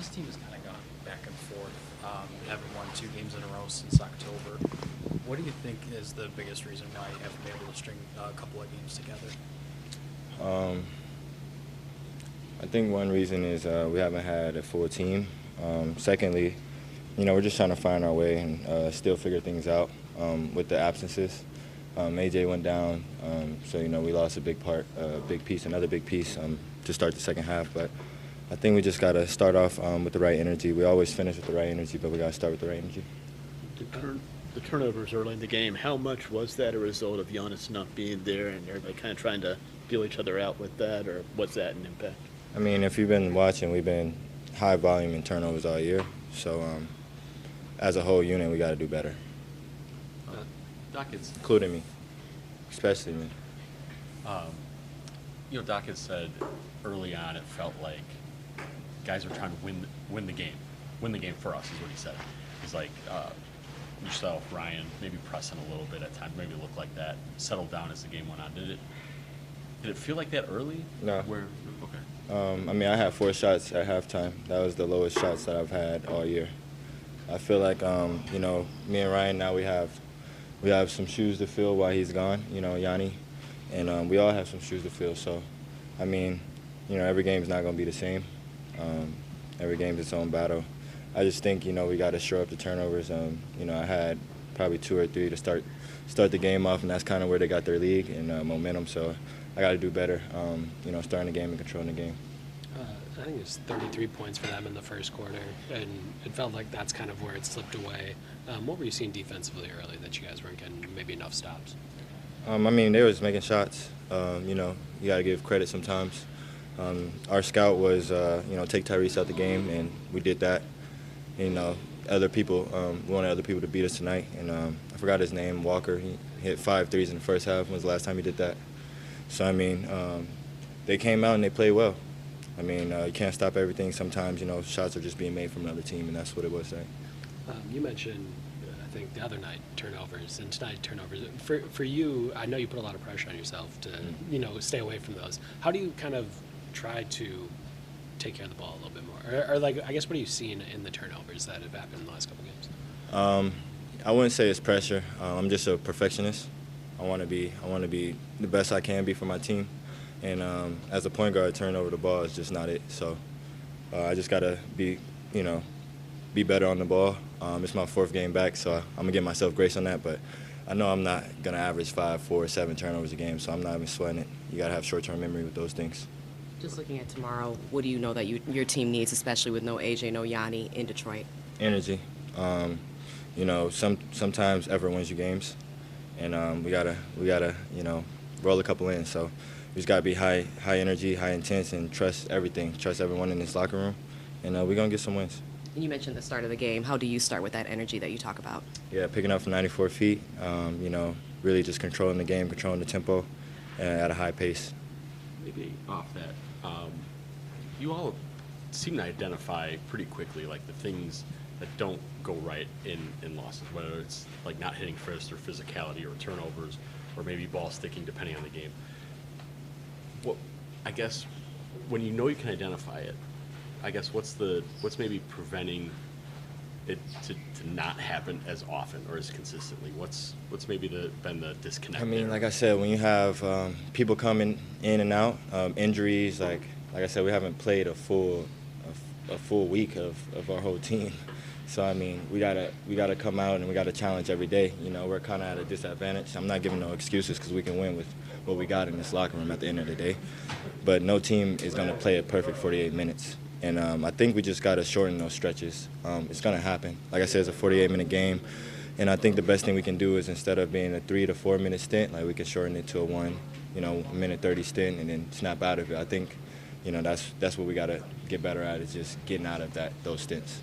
This team has kind of gone back and forth. Haven't won 2 games in a row since October. What do you think is the biggest reason why you haven't been able to string a couple of games together? I think one reason is we haven't had a full team. Secondly, we're just trying to find our way and still figure things out with the absences. AJ went down, so we lost a big piece, another big piece to start the second half. But I think we just got to start off with the right energy. We always finish with the right energy, but we got to start with the right energy. The turnovers early in the game, how much was that a result of Giannis not being there and everybody kind of trying to feel each other out with that, or was that an impact? I mean, if you've been watching, we've been high volume in turnovers all year. So as a whole unit, we got to do better. Doc, including me, especially me. Doc has said early on it felt like guys were trying to win the game. Win the game for us is what he said. He's like, yourself, Ryan, maybe pressing a little bit at times, maybe look like that, settled down as the game went on. Did it feel like that early? No. Okay. I mean, I had 4 shots at halftime. That was the lowest shots that I've had all year. I feel like, me and Ryan now we have some shoes to fill while he's gone, Yanni, and we all have some shoes to fill. So, I mean, every game is not going to be the same. Every game is its own battle. I just think, we got to shore up the turnovers. I had probably 2 or 3 to start the game off, and that's kind of where they got their league and momentum. So I got to do better, starting the game and controlling the game. I think it was 33 points for them in the first quarter, and it felt like that's kind of where it slipped away. What were you seeing defensively early that you guys weren't getting maybe enough stops? I mean, they was making shots. You got to give credit sometimes. Our scout was, take Tyrese out the game, and we did that. Other people, we wanted other people to beat us tonight, and I forgot his name, Walker. He hit 5 threes in the first half. When was the last time he did that? So, I mean, they came out and they played well. I mean, you can't stop everything. Sometimes, shots are just being made from another team, and that's what it was today. You mentioned, I think, the other night turnovers, and tonight turnovers. For you, I know you put a lot of pressure on yourself to, stay away from those. How do you kind of try to take care of the ball a little bit more? Or I guess, what are you seeing in the turnovers that have happened in the last couple games? I wouldn't say it's pressure. I'm just a perfectionist. I want to be the best I can be for my team. And as a point guard, turning over the ball is just not it. So I just got to be better on the ball. It's my 4th game back, so I'm going to give myself grace on that. But I know I'm not going to average 5, 4, 7 turnovers a game, so I'm not even sweating it. You got to have short-term memory with those things. Just looking at tomorrow, what do you know that your team needs, especially with no AJ, no Yanni in Detroit? Energy. Sometimes effort wins you games, and we gotta roll a couple in. So we just gotta be high energy, high intense, and trust everything. Trust everyone in this locker room, and we're gonna get some wins. And you mentioned the start of the game. How do you start with that energy that you talk about? Yeah, picking up from 94 feet. Really just controlling the game, controlling the tempo, at a high pace. Maybe off that, you all seem to identify pretty quickly like the things that don't go right in losses, whether it's like not hitting first or physicality or turnovers or maybe ball sticking depending on the game. I guess when you can identify it, I guess what's maybe preventing it to not happen as often or as consistently? What's maybe been the disconnect? I mean, there? like I said, when you have people coming in and out, injuries, like I said, we haven't played a full week of our whole team. So I mean, we gotta come out and we gotta challenge every day. We're kind of at a disadvantage. I'm not giving no excuses because we can win with what we got in this locker room at the end of the day. But no team is gonna play a perfect 48 minutes. And I think we just gotta shorten those stretches. It's gonna happen. Like I said, it's a 48-minute game. And I think the best thing we can do is instead of being a 3 to 4 minute stint, like we can shorten it to a 1 minute 30 stint and then snap out of it. I think, that's what we gotta get better at, is just getting out of those stints.